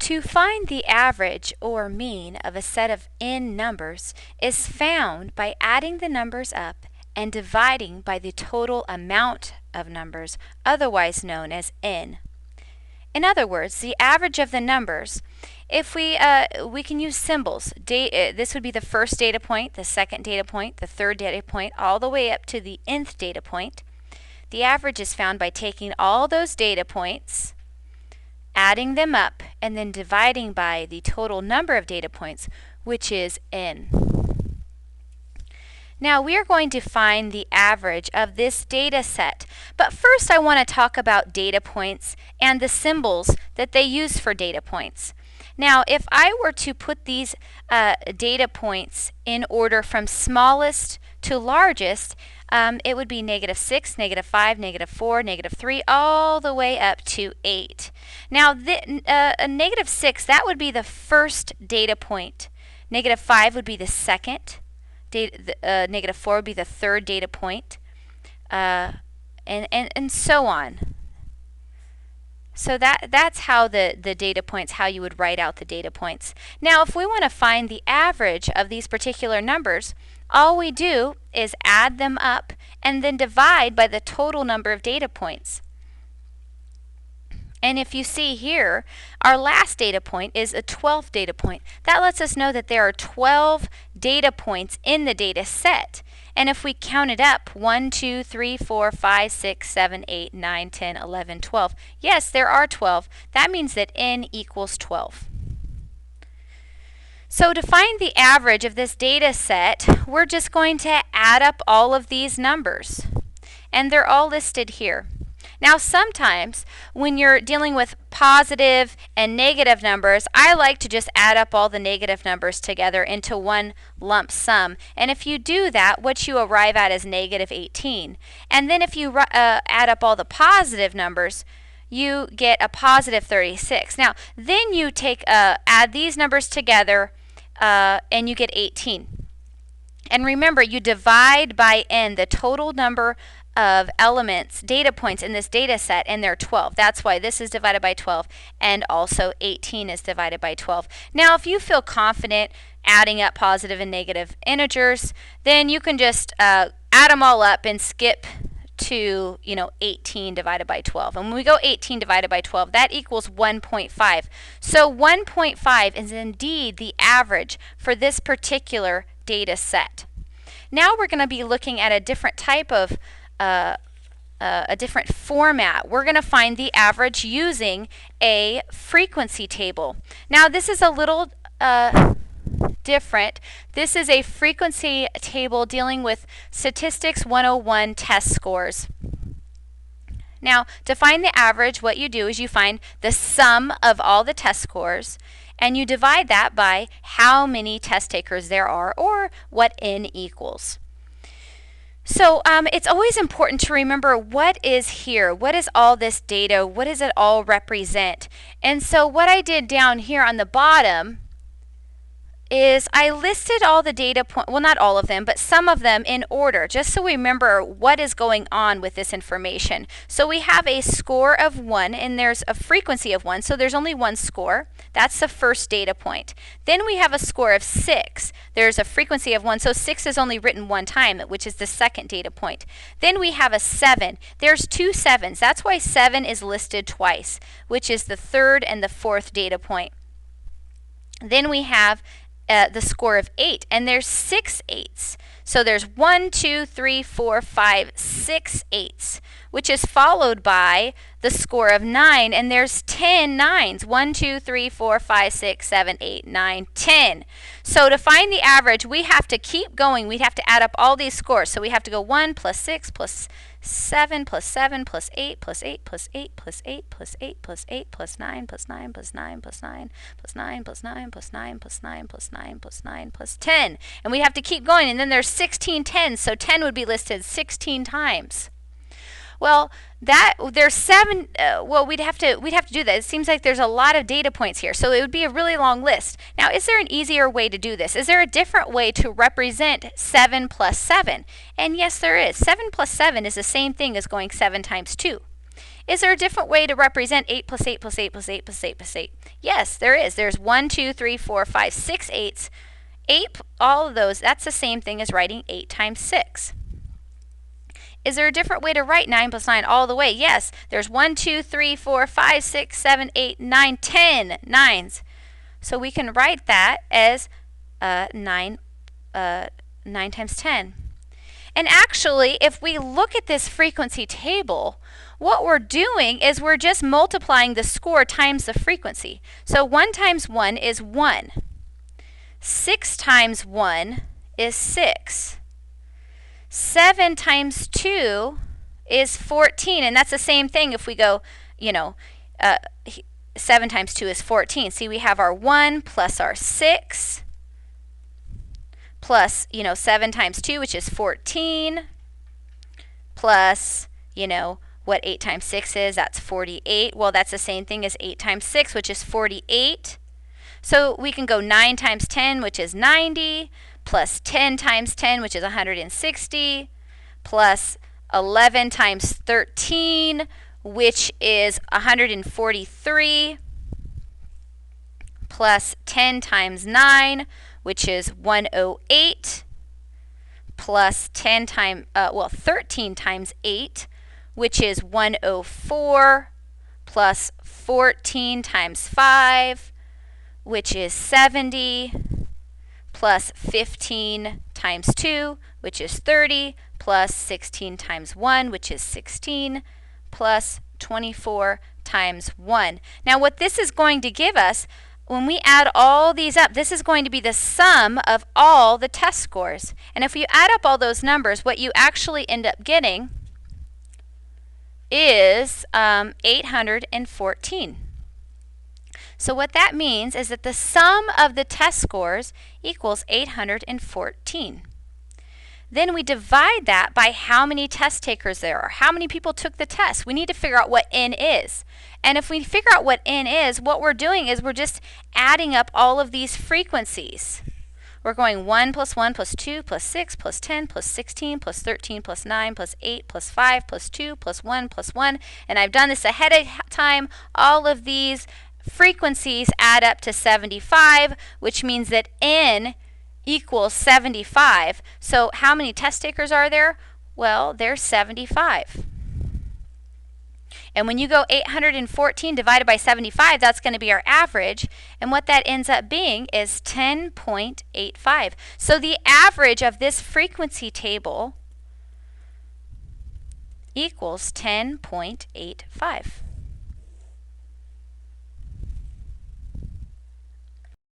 To find the average or mean of a set of n numbers is found by adding the numbers up and dividing by the total amount of numbers, otherwise known as n. In other words, the average of the numbers, if we can use symbols. This would be the first data point, the second data point, the third data point, all the way up to the nth data point. The average is found by taking all those data points, adding them up, and then dividing by the total number of data points, which is n. Now we are going to find the average of this data set, but first I want to talk about data points and the symbols that they use for data points. Now if I were to put these data points in order from smallest to largest, it would be -6, -5, -4, -3, all the way up to 8. Now, a -6, that would be the first data point. -5 would be the second. -4 would be the third data point, and so on. So that's how the data points, how you would write out the data points. Now, if we want to find the average of these particular numbers, all we do is add them up and then divide by the total number of data points. And if you see here, our last data point is a 12th data point. That lets us know that there are 12 data points in the data set. And if we count it up, 1, 2, 3, 4, 5, 6, 7, 8, 9, 10, 11, 12. Yes, there are 12. That means that n equals 12. So to find the average of this data set, we're just going to add up all of these numbers. And they're all listed here. Now sometimes when you're dealing with positive and negative numbers, I like to just add up all the negative numbers together into one lump sum. And if you do that, what you arrive at is -18. And then if you add up all the positive numbers, you get a +36. Now then you take add these numbers together and you get 18. And remember, you divide by n, the total number of elements, data points in this data set, and they're 12. That's why this is divided by 12, and also 18 is divided by 12. Now, if you feel confident adding up positive and negative integers, then you can just add them all up and skip to 18 divided by 12. And when we go 18 divided by 12, that equals 1.5. So 1.5 is indeed the average for this particular data set. Now we're going to be looking at a different type of a different format. We're going to find the average using a frequency table. Now this is a little different. This is a frequency table dealing with Statistics 101 test scores. Now to find the average, what you do is you find the sum of all the test scores and you divide that by how many test takers there are, or what n equals. So it's always important to remember what is here. What is all this data? What does it all represent? And so what I did down here on the bottom is I listed all the data points, well, not all of them, but some of them in order, just so we remember what is going on with this information. So we have a score of 1, and there's a frequency of 1, so there's only one score. That's the first data point. Then we have a score of 6. There's a frequency of 1, so 6 is only written one time, which is the second data point. Then we have a 7. There's 2 7s. That's why 7 is listed twice, which is the third and the fourth data point. Then we have the score of 8, and there's 6 8s. So there's 1, 2, 3, 4, 5, 6 8s, which is followed by the score of 9, and there's 10 9s. 1, 2, 3, 4, 5, 6, 7, 8, 9, 10. So to find the average, we have to keep going. We have to add up all these scores. So we have to go 1 plus 6 plus 7 plus 7 plus 8 plus 8 plus 8 plus 8 plus 8 plus 8 plus 9 plus 9 plus 9 plus 9 plus 9 plus 9 plus 9 plus 9 plus 9 plus 9 plus 10. And we have to keep going. And then there's 16 10s, so 10 would be listed 16 times. Well, there's 7. Well, we'd have to do that. It seems like there's a lot of data points here, so it would be a really long list. Now, is there an easier way to do this? Is there a different way to represent 7 plus 7? And yes, there is. 7 plus 7 is the same thing as going 7 times 2. Is there a different way to represent 8 plus 8 plus 8 plus 8 plus 8 plus 8? Yes, there is. There's 1, 2, 3, 4, 5, 6 eights. 8, all of those, that's the same thing as writing 8 times 6. Is there a different way to write 9 plus 9 all the way? Yes, there's 1, 2, 3, 4, 5, 6, 7, 8, 9, 10 nines. So we can write that as 9 times 10. And actually, if we look at this frequency table, what we're doing is we're just multiplying the score times the frequency. So 1 times 1 is 1. 6 times 1 is 6. 7 times 2 is 14. And that's the same thing if we go, 7 times 2 is 14. See, we have our 1 plus our 6 plus, 7 times 2, which is 14, plus, what 8 times 6 is, that's 48. Well, that's the same thing as 8 times 6, which is 48. So we can go 9 times 10, which is 90, plus 10 times 10, which is 160, plus 11 times 13, which is 143, plus 10 times 9, which is 108, plus 13 times 8, which is 104, plus 14 times 5, which is 70, plus 15 times 2, which is 30, plus 16 times 1, which is 16, plus 24 times 1. Now what this is going to give us, when we add all these up, this is going to be the sum of all the test scores. And if you add up all those numbers, what you actually end up getting is 814. So what that means is that the sum of the test scores equals 814. Then we divide that by how many test takers there are. How many people took the test? We need to figure out what n is. And if we figure out what n is, what we're doing is we're just adding up all of these frequencies. We're going 1 plus 1 plus 2 plus 6 plus 10 plus 16 plus 13 plus 9 plus 8 plus 5 plus 2 plus 1 plus 1. And I've done this ahead of time. All of these frequencies add up to 75, which means that n equals 75. So how many test takers are there? Well, there's 75. And when you go 814 divided by 75, that's going to be our average. And what that ends up being is 10.85. So the average of this frequency table equals 10.85.